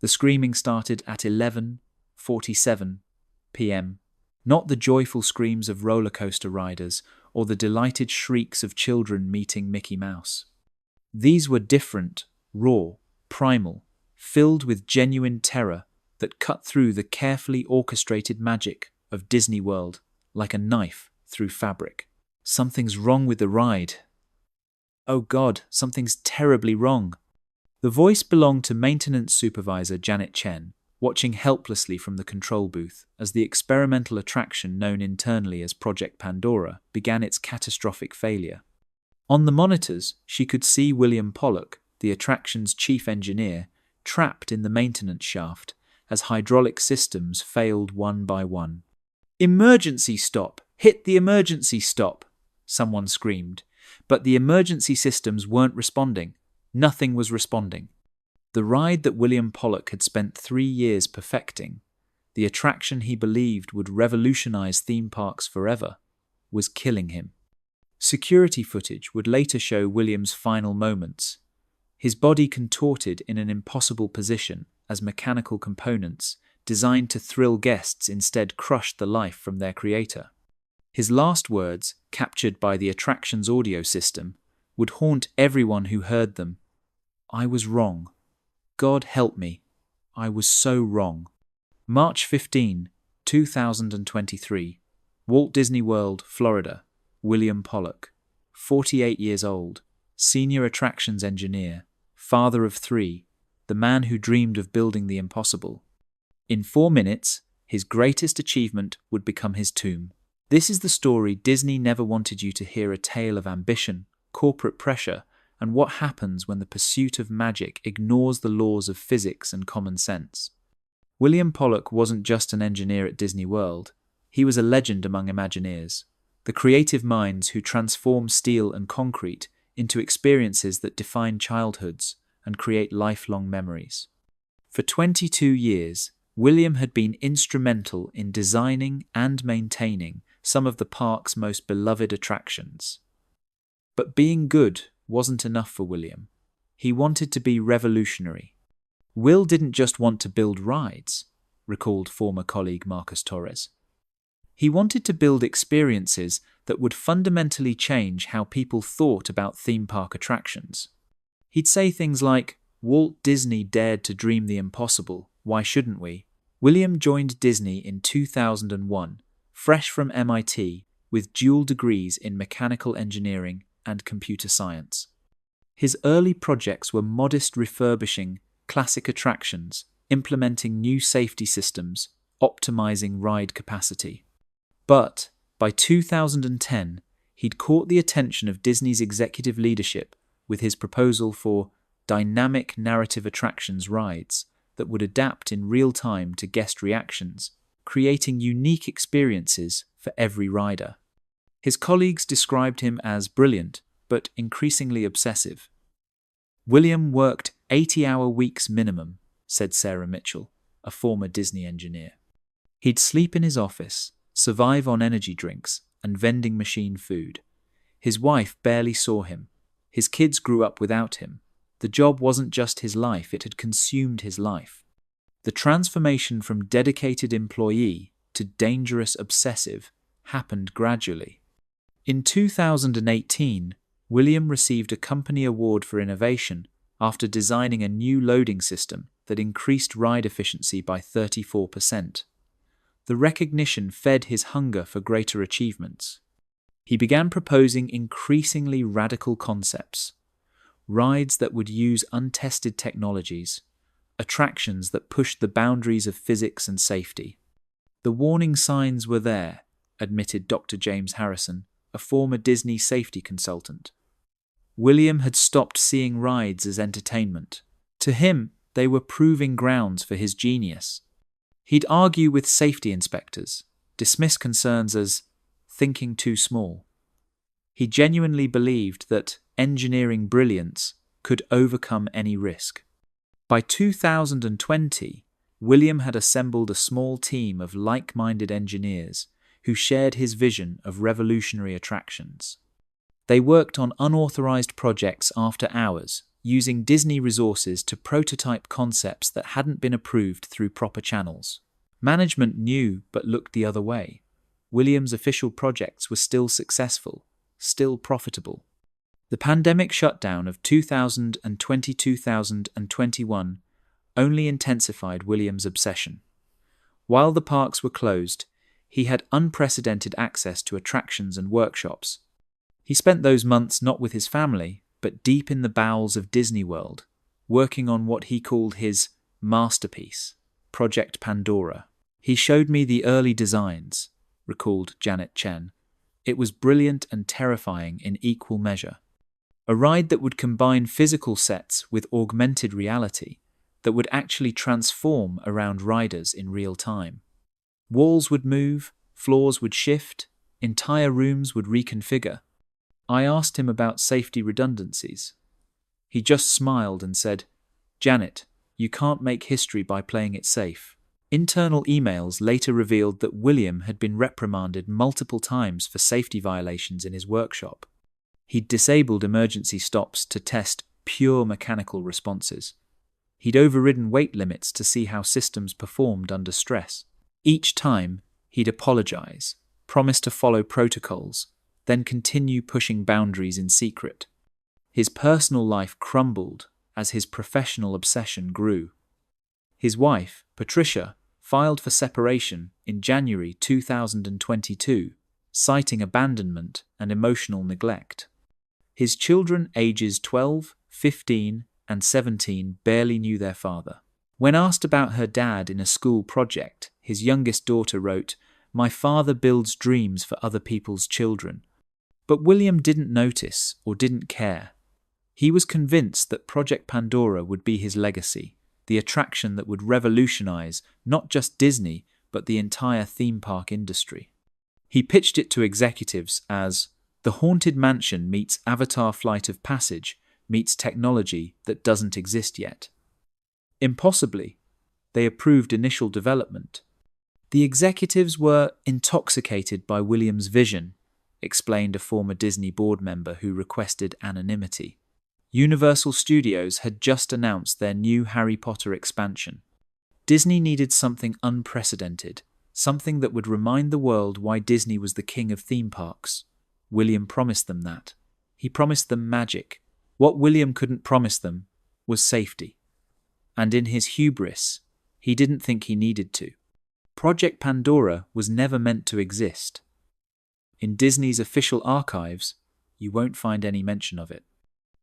The screaming started at 11:47 p.m. Not the joyful screams of roller coaster riders or the delighted shrieks of children meeting Mickey Mouse. These were different, raw, primal, filled with genuine terror that cut through the carefully orchestrated magic of Disney World like a knife through fabric. Something's wrong with the ride. Oh God, something's terribly wrong. The voice belonged to maintenance supervisor Janet Chen, watching helplessly from the control booth as the experimental attraction known internally as Project Pandora began its catastrophic failure. On the monitors, she could see William Pollock, the attraction's chief engineer, trapped in the maintenance shaft as hydraulic systems failed one by one. "Emergency stop! Hit the emergency stop!" someone screamed, but the emergency systems weren't responding. Nothing was responding. The ride that William Pollock had spent 3 years perfecting, the attraction he believed would revolutionize theme parks forever, was killing him. Security footage would later show William's final moments, his body contorted in an impossible position as mechanical components designed to thrill guests instead crushed the life from their creator. His last words, captured by the attraction's audio system, would haunt everyone who heard them. "I was wrong. God help me. I was so wrong." March 15, 2023. Walt Disney World, Florida. William Pollock, 48 years old, senior attractions engineer, father of 3, the man who dreamed of building the impossible. In 4 minutes, his greatest achievement would become his tomb. This is the story Disney never wanted you to hear, a tale of ambition, corporate pressure, and what happens when the pursuit of magic ignores the laws of physics and common sense. William Pollock wasn't just an engineer at Disney World. He was a legend among Imagineers, the creative minds who transform steel and concrete into experiences that define childhoods and create lifelong memories. For 22 years, William had been instrumental in designing and maintaining some of the park's most beloved attractions. But being good wasn't enough for William. He wanted to be revolutionary. Will didn't just want to build rides, recalled former colleague Marcus Torres. He wanted to build experiences that would fundamentally change how people thought about theme park attractions. He'd say things like, "Walt Disney dared to dream the impossible, why shouldn't we?" William joined Disney in 2001, fresh from MIT, with dual degrees in mechanical engineering and computer science. His early projects were modest refurbishing classic attractions, implementing new safety systems, optimizing ride capacity. But by 2010, he'd caught the attention of Disney's executive leadership with his proposal for dynamic narrative attractions rides that would adapt in real time to guest reactions, creating unique experiences for every rider. His colleagues described him as brilliant, but increasingly obsessive. "William worked 80-hour weeks minimum," said Sarah Mitchell, a former Disney engineer. "He'd sleep in his office, survive on energy drinks and vending machine food. His wife barely saw him. His kids grew up without him. The job wasn't just his life, it had consumed his life." The transformation from dedicated employee to dangerous obsessive happened gradually. In 2018, William received a company award for innovation after designing a new loading system that increased ride efficiency by 34%. The recognition fed his hunger for greater achievements. He began proposing increasingly radical concepts, rides that would use untested technologies, attractions that pushed the boundaries of physics and safety. "The warning signs were there," admitted Dr. James Harrison, a former Disney safety consultant. William had stopped seeing rides as entertainment. To him, they were proving grounds for his genius. He'd argue with safety inspectors, dismiss concerns as thinking too small. He genuinely believed that engineering brilliance could overcome any risk. By 2020, William had assembled a small team of like-minded engineers who shared his vision of revolutionary attractions. They worked on unauthorized projects after hours, using Disney resources to prototype concepts that hadn't been approved through proper channels. Management knew but looked the other way. Williams' official projects were still successful, still profitable. The pandemic shutdown of 2020-2021 only intensified Williams' obsession. While the parks were closed, he had unprecedented access to attractions and workshops. He spent those months not with his family, but deep in the bowels of Disney World, working on what he called his masterpiece, Project Pandora. He showed me the early designs, recalled Janet Chen. It was brilliant and terrifying in equal measure. A ride that would combine physical sets with augmented reality, that would actually transform around riders in real time. Walls would move, floors would shift, entire rooms would reconfigure. I asked him about safety redundancies. He just smiled and said, "Janet, you can't make history by playing it safe." Internal emails later revealed that William had been reprimanded multiple times for safety violations in his workshop. He'd disabled emergency stops to test pure mechanical responses. He'd overridden weight limits to see how systems performed under stress. Each time, he'd apologize, promise to follow protocols, then continue pushing boundaries in secret. His personal life crumbled as his professional obsession grew. His wife, Patricia, filed for separation in January 2022, citing abandonment and emotional neglect. His children, ages 12, 15, and 17, barely knew their father. When asked about her dad in a school project, his youngest daughter wrote, "My father builds dreams for other people's children." But William didn't notice or didn't care. He was convinced that Project Pandora would be his legacy, the attraction that would revolutionize not just Disney, but the entire theme park industry. He pitched it to executives as the Haunted Mansion meets Avatar Flight of Passage meets technology that doesn't exist yet. Impossibly, they approved initial development. The executives were intoxicated by Williams' vision, explained a former Disney board member who requested anonymity. Universal Studios had just announced their new Harry Potter expansion. Disney needed something unprecedented, something that would remind the world why Disney was the king of theme parks. William promised them that. He promised them magic. What William couldn't promise them was safety. And in his hubris, he didn't think he needed to. Project Pandora was never meant to exist. In Disney's official archives, you won't find any mention of it.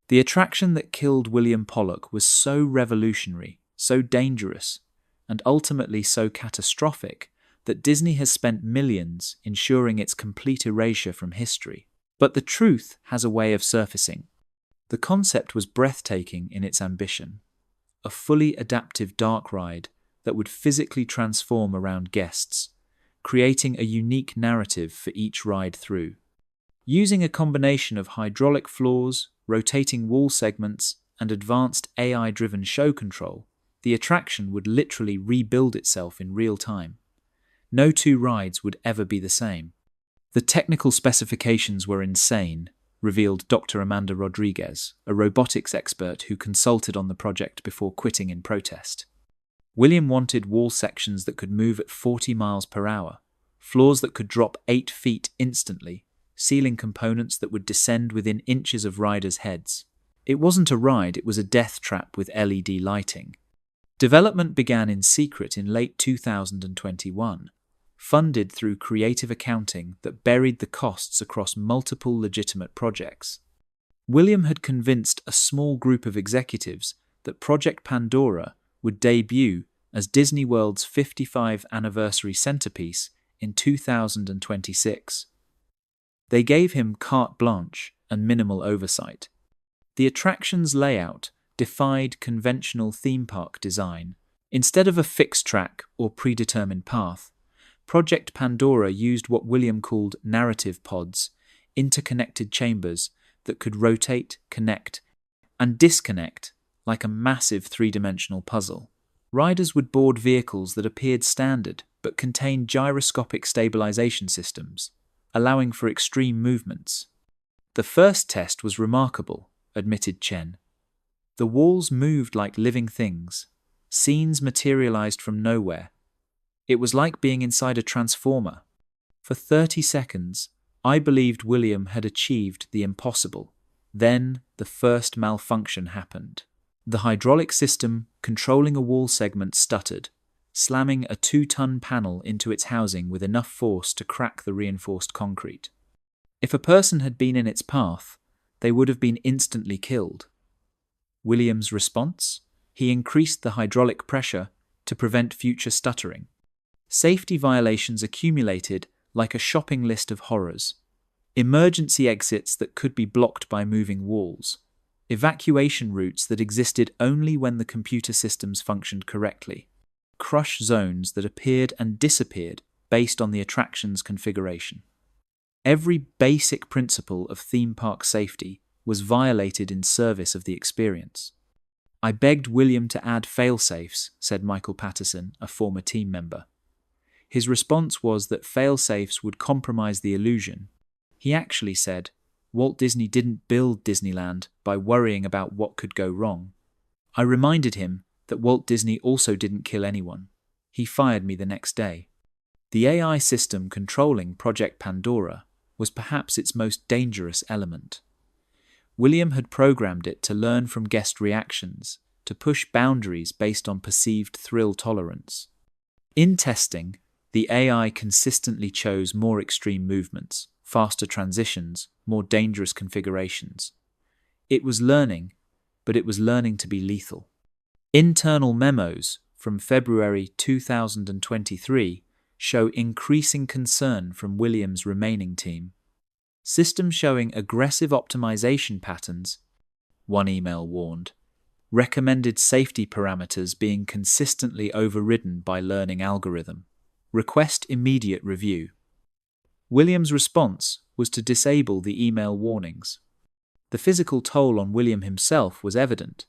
The attraction that killed William Pollock was so revolutionary, so dangerous, and ultimately so catastrophic that Disney has spent millions ensuring its complete erasure from history. But the truth has a way of surfacing. The concept was breathtaking in its ambition. A fully adaptive dark ride that would physically transform around guests, creating a unique narrative for each ride through. Using a combination of hydraulic floors, rotating wall segments, and advanced AI-driven show control, the attraction would literally rebuild itself in real time. No two rides would ever be the same. The technical specifications were insane, revealed Dr. Amanda Rodriguez, a robotics expert who consulted on the project before quitting in protest. William wanted wall sections that could move at 40 miles per hour, floors that could drop 8 feet instantly, ceiling components that would descend within inches of riders' heads. It wasn't a ride, it was a death trap with LED lighting. Development began in secret in late 2021, funded through creative accounting that buried the costs across multiple legitimate projects. William had convinced a small group of executives that Project Pandora would debut as Disney World's 55th anniversary centerpiece in 2026. They gave him carte blanche and minimal oversight. The attraction's layout defied conventional theme park design. Instead of a fixed track or predetermined path, Project Pandora used what William called narrative pods, interconnected chambers that could rotate, connect, and disconnect like a massive three-dimensional puzzle. Riders would board vehicles that appeared standard but contained gyroscopic stabilization systems, allowing for extreme movements. The first test was remarkable, admitted Chen. The walls moved like living things. Scenes materialized from nowhere. It was like being inside a transformer. For 30 seconds, I believed William had achieved the impossible. Then, the first malfunction happened. The hydraulic system controlling a wall segment stuttered, slamming a 2-ton panel into its housing with enough force to crack the reinforced concrete. If a person had been in its path, they would have been instantly killed. William's response? He increased the hydraulic pressure to prevent future stuttering. Safety violations accumulated like a shopping list of horrors. Emergency exits that could be blocked by moving walls. Evacuation routes that existed only when the computer systems functioned correctly. Crush zones that appeared and disappeared based on the attraction's configuration. Every basic principle of theme park safety was violated in service of the experience. I begged William to add fail-safes, said Michael Patterson, a former team member. His response was that fail-safes would compromise the illusion. He actually said, Walt Disney didn't build Disneyland by worrying about what could go wrong. I reminded him that Walt Disney also didn't kill anyone. He fired me the next day. The AI system controlling Project Pandora was perhaps its most dangerous element. William had programmed it to learn from guest reactions, to push boundaries based on perceived thrill tolerance. In testing, the AI consistently chose more extreme movements, faster transitions, more dangerous configurations. It was learning, but it was learning to be lethal. Internal memos from February 2023 show increasing concern from William's remaining team. Systems showing aggressive optimization patterns, one email warned, recommended safety parameters being consistently overridden by learning algorithm. Request immediate review. William's response was to disable the email warnings. The physical toll on William himself was evident.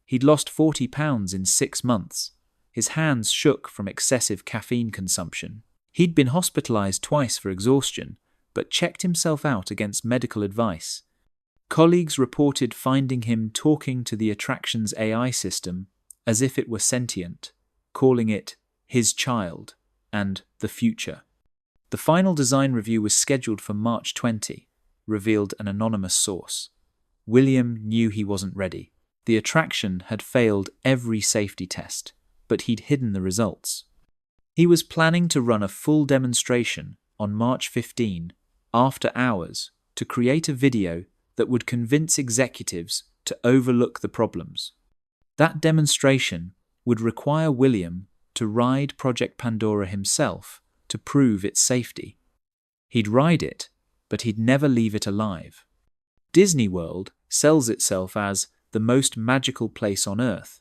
He'd lost 40 pounds in 6 months. His hands shook from excessive caffeine consumption. He'd been hospitalized twice for exhaustion, but checked himself out against medical advice. Colleagues reported finding him talking to the attraction's AI system as if it were sentient, calling it his child and the future. The final design review was scheduled for March 20, revealed an anonymous source. William knew he wasn't ready. The attraction had failed every safety test, but he'd hidden the results. He was planning to run a full demonstration on March 15, after hours, to create a video that would convince executives to overlook the problems. That demonstration would require William to ride Project Pandora himself to prove its safety. He'd ride it, but he'd never leave it alive. Disney World sells itself as the most magical place on Earth,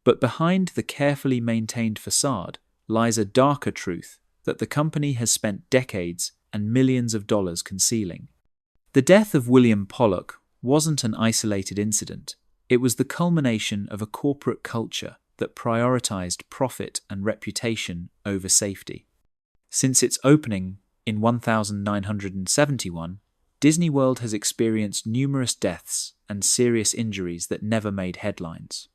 but behind the carefully maintained facade lies a darker truth that the company has spent decades and millions of dollars concealing. The death of William Pollock wasn't an isolated incident. It was the culmination of a corporate culture that prioritized profit and reputation over safety. Since its opening in 1971, Disney World has experienced numerous deaths and serious injuries that never made headlines.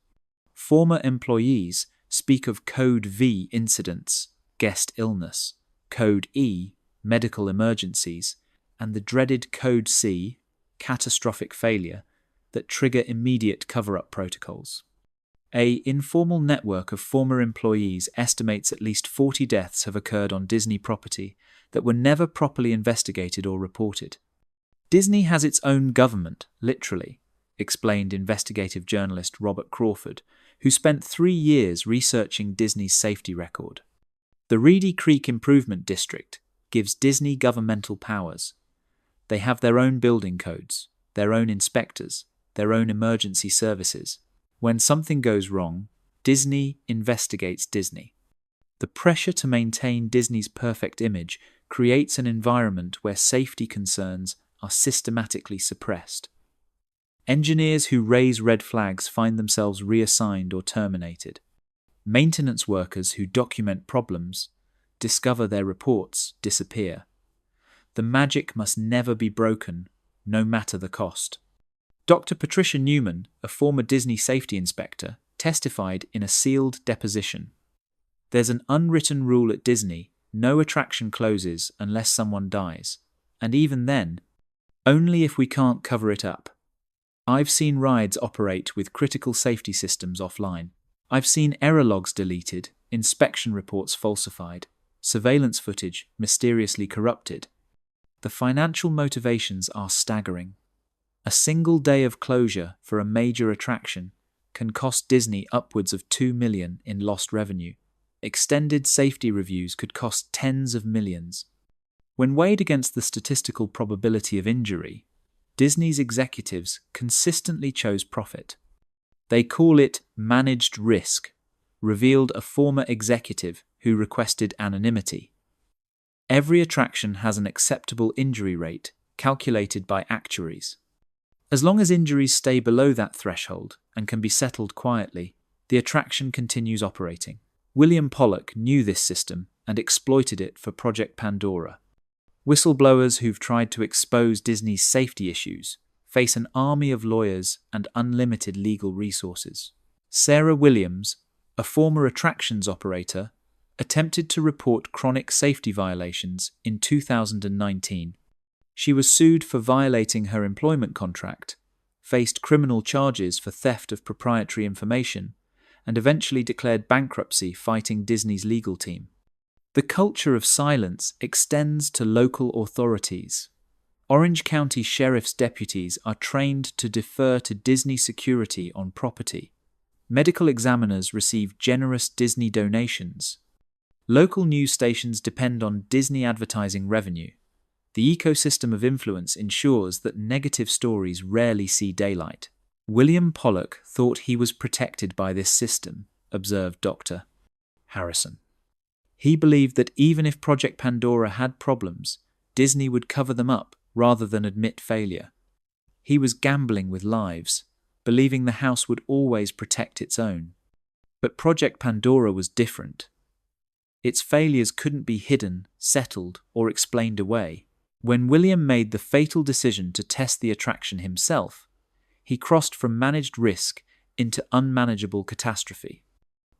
Former employees speak of Code V incidents, guest illness, Code E, medical emergencies, and the dreaded Code C, catastrophic failure, that trigger immediate cover-up protocols. An informal network of former employees estimates at least 40 deaths have occurred on Disney property that were never properly investigated or reported. Disney has its own government, literally, explained investigative journalist Robert Crawford, who spent 3 years researching Disney's safety record. The Reedy Creek Improvement District gives Disney governmental powers. They have their own building codes, their own inspectors, their own emergency services. When something goes wrong, Disney investigates Disney. The pressure to maintain Disney's perfect image creates an environment where safety concerns are systematically suppressed. Engineers who raise red flags find themselves reassigned or terminated. Maintenance workers who document problems, discover their reports, disappear. The magic must never be broken, no matter the cost. Dr. Patricia Newman, a former Disney safety inspector, testified in a sealed deposition. There's an unwritten rule at Disney: no attraction closes unless someone dies. And even then, only if we can't cover it up. I've seen rides operate with critical safety systems offline. I've seen error logs deleted, inspection reports falsified, surveillance footage mysteriously corrupted. The financial motivations are staggering. A single day of closure for a major attraction can cost Disney upwards of $2 million in lost revenue. Extended safety reviews could cost tens of millions. When weighed against the statistical probability of injury, Disney's executives consistently chose profit. They call it managed risk, revealed a former executive who requested anonymity. Every attraction has an acceptable injury rate calculated by actuaries. As long as injuries stay below that threshold and can be settled quietly, the attraction continues operating. William Pollock knew this system and exploited it for Project Pandora. Whistleblowers who've tried to expose Disney's safety issues face an army of lawyers and unlimited legal resources. Sarah Williams, a former attractions operator, attempted to report chronic safety violations in 2019. She was sued for violating her employment contract, faced criminal charges for theft of proprietary information, and eventually declared bankruptcy fighting Disney's legal team. The culture of silence extends to local authorities. Orange County Sheriff's deputies are trained to defer to Disney security on property. Medical examiners receive generous Disney donations. Local news stations depend on Disney advertising revenue. The ecosystem of influence ensures that negative stories rarely see daylight. William Pollock thought he was protected by this system, observed Dr. Harrison. He believed that even if Project Pandora had problems, Disney would cover them up rather than admit failure. He was gambling with lives, believing the house would always protect its own. But Project Pandora was different. Its failures couldn't be hidden, settled, or explained away. When William made the fatal decision to test the attraction himself, he crossed from managed risk into unmanageable catastrophe.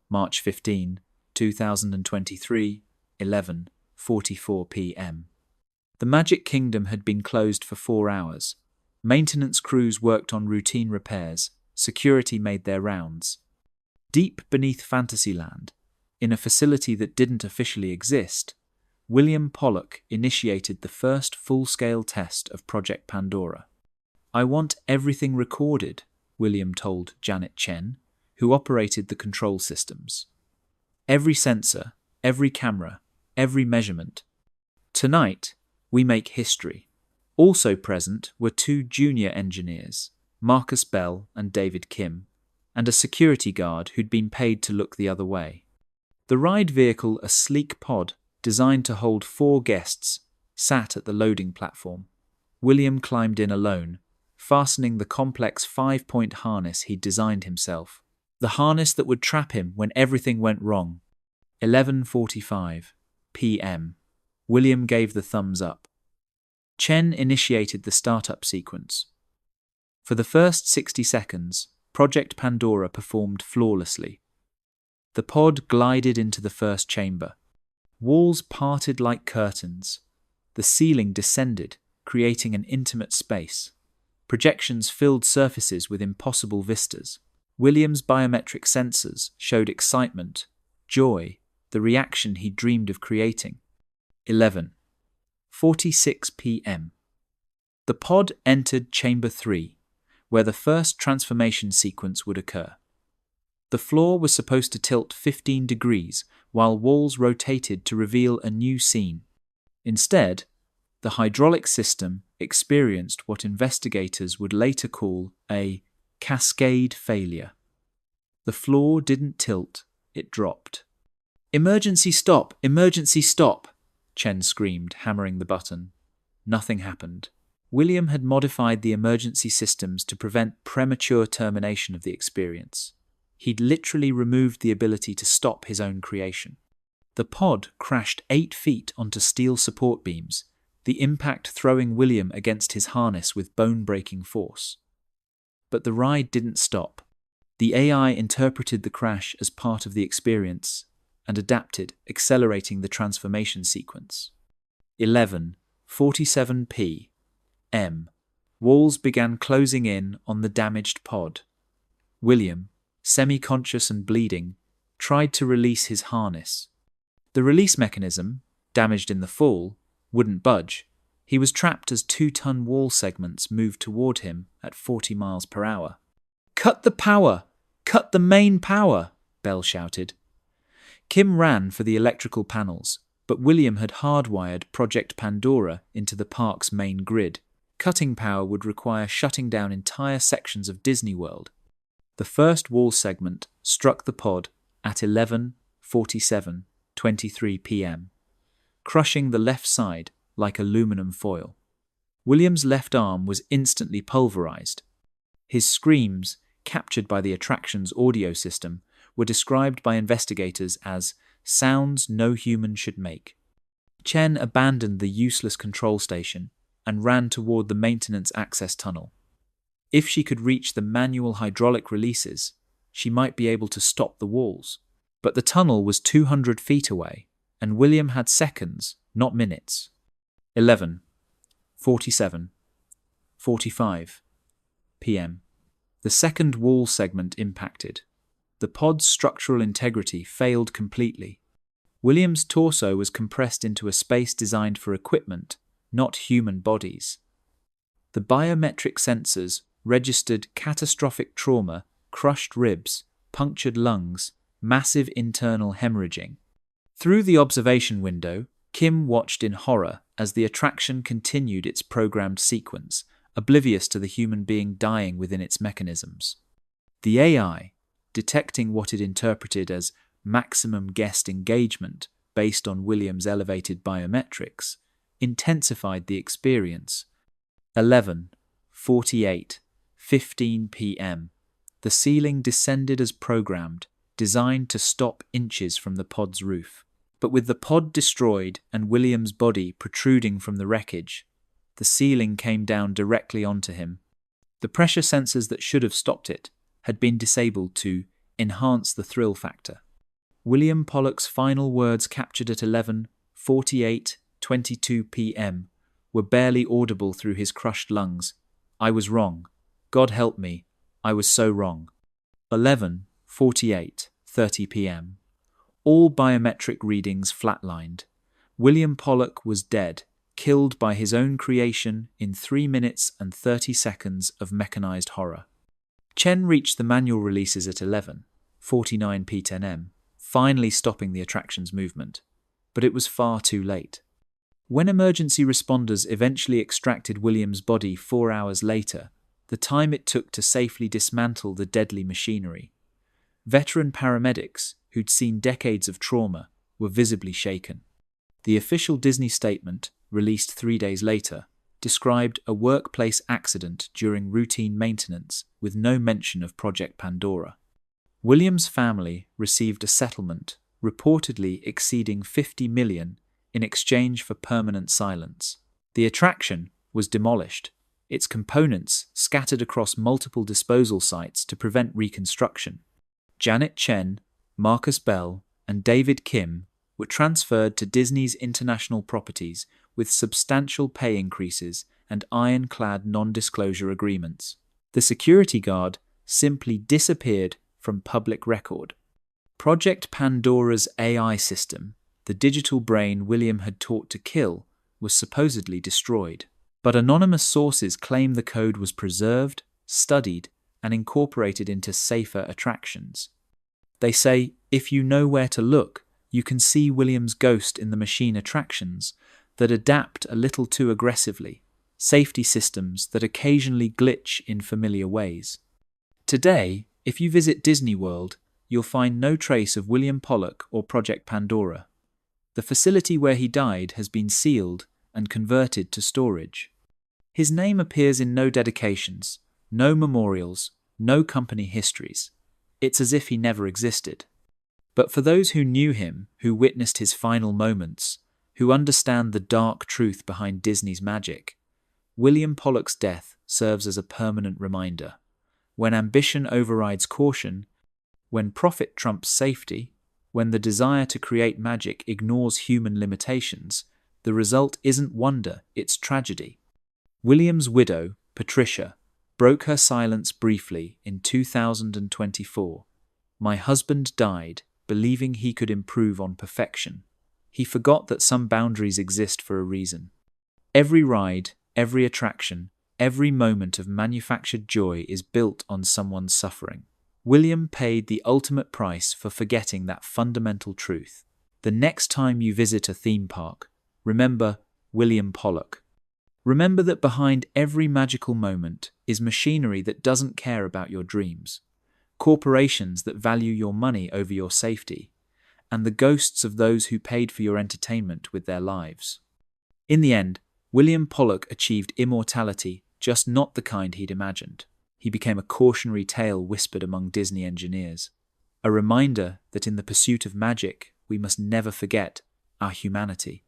March 15, 2023, 11:44 p.m. The Magic Kingdom had been closed for 4 hours. Maintenance crews worked on routine repairs. Security made their rounds. Deep beneath Fantasyland, in a facility that didn't officially exist, William Pollock initiated the first full-scale test of Project Pandora. "I want everything recorded," William told Janet Chen, who operated the control systems. "Every sensor, every camera, every measurement. Tonight, we make history." Also present were 2 junior engineers, Marcus Bell and David Kim, and a security guard who'd been paid to look the other way. The ride vehicle, a sleek pod designed to hold 4 guests, sat at the loading platform. William climbed in alone, fastening the complex 5-point harness he'd designed himself. The harness that would trap him when everything went wrong. 11:45 p.m. William gave the thumbs up. Chen initiated the startup sequence. For the first 60 seconds, Project Pandora performed flawlessly. The pod glided into the first chamber. Walls parted like curtains. The ceiling descended, creating an intimate space. Projections filled surfaces with impossible vistas. William's biometric sensors showed excitement, joy, the reaction he dreamed of creating. 11:46 p.m. The pod entered Chamber 3, where the first transformation sequence would occur. The floor was supposed to tilt 15 degrees while walls rotated to reveal a new scene. Instead, the hydraulic system experienced what investigators would later call a cascade failure. The floor didn't tilt, it dropped. "Emergency stop! Emergency stop!" Chen screamed, hammering the button. Nothing happened. William had modified the emergency systems to prevent premature termination of the experience. He'd literally removed the ability to stop his own creation. The pod crashed 8 feet onto steel support beams, the impact throwing William against his harness with bone-breaking force. But the ride didn't stop. The AI interpreted the crash as part of the experience and adapted, accelerating the transformation sequence. 11:47 p.m. Walls began closing in on the damaged pod. William, semi-conscious and bleeding, tried to release his harness. The release mechanism, damaged in the fall, wouldn't budge. He was trapped as 2-ton wall segments moved toward him at 40 miles per hour. "Cut the power! Cut the main power!" Bell shouted. Kim ran for the electrical panels, but William had hardwired Project Pandora into the park's main grid. Cutting power would require shutting down entire sections of Disney World. The first wall segment struck the pod at 11:47:23 p.m., crushing the left side like aluminum foil. William's left arm was instantly pulverized. His screams, captured by the attraction's audio system, were described by investigators as sounds no human should make. Chen abandoned the useless control station and ran toward the maintenance access tunnel. If she could reach the manual hydraulic releases, she might be able to stop the walls. But the tunnel was 200 feet away, and William had seconds, not minutes. 11:47:45 p.m. The second wall segment impacted. The pod's structural integrity failed completely. William's torso was compressed into a space designed for equipment, not human bodies. The biometric sensors registered catastrophic trauma, crushed ribs, punctured lungs, massive internal hemorrhaging. Through the observation window, Kim watched in horror as the attraction continued its programmed sequence, oblivious to the human being dying within its mechanisms. The AI, detecting what it interpreted as maximum guest engagement based on William's elevated biometrics, intensified the experience. 11:48:15 p.m. The ceiling descended as programmed, designed to stop inches from the pod's roof. But with the pod destroyed and William's body protruding from the wreckage, the ceiling came down directly onto him. The pressure sensors that should have stopped it had been disabled to enhance the thrill factor. William Pollock's final words, captured at 11:48:22 p.m., were barely audible through his crushed lungs. "I was wrong. God help me. I was so wrong." 11:48:30 p.m. All biometric readings flatlined. William Pollock was dead, killed by his own creation in 3 minutes and 30 seconds of mechanized horror. Chen reached the manual releases at 11:49 p.m., finally stopping the attraction's movement. But it was far too late. When emergency responders eventually extracted William's body 4 hours later, the time it took to safely dismantle the deadly machinery, veteran paramedics who'd seen decades of trauma were visibly shaken. The official Disney statement, released 3 days later, described a workplace accident during routine maintenance with no mention of Project Pandora. William's family received a settlement reportedly exceeding $50 million in exchange for permanent silence. The attraction was demolished, its components scattered across multiple disposal sites to prevent reconstruction. Janet Chen, Marcus Bell, and David Kim were transferred to Disney's international properties with substantial pay increases and ironclad non-disclosure agreements. The security guard simply disappeared from public record. Project Pandora's AI system, the digital brain William had taught to kill, was supposedly destroyed. But anonymous sources claim the code was preserved, studied, and incorporated into safer attractions. They say, if you know where to look, you can see William's ghost in the machine attractions that adapt a little too aggressively, safety systems that occasionally glitch in familiar ways. Today, if you visit Disney World, you'll find no trace of William Pollock or Project Pandora. The facility where he died has been sealed and converted to storage. His name appears in no dedications, no memorials, no company histories. It's as if he never existed. But for those who knew him, who witnessed his final moments, who understand the dark truth behind Disney's magic, William Pollock's death serves as a permanent reminder. When ambition overrides caution, when profit trumps safety, when the desire to create magic ignores human limitations, the result isn't wonder, it's tragedy. William's widow, Patricia, broke her silence briefly in 2024. My husband died, believing he could improve on perfection. He forgot that some boundaries exist for a reason. Every ride, every attraction, every moment of manufactured joy is built on someone's suffering. William paid the ultimate price for forgetting that fundamental truth. The next time you visit a theme park, remember William Pollock. Remember that behind every magical moment is machinery that doesn't care about your dreams, corporations that value your money over your safety, and the ghosts of those who paid for your entertainment with their lives. In the end, William Pollock achieved immortality, just not the kind he'd imagined. He became a cautionary tale whispered among Disney engineers, a reminder that in the pursuit of magic, we must never forget our humanity.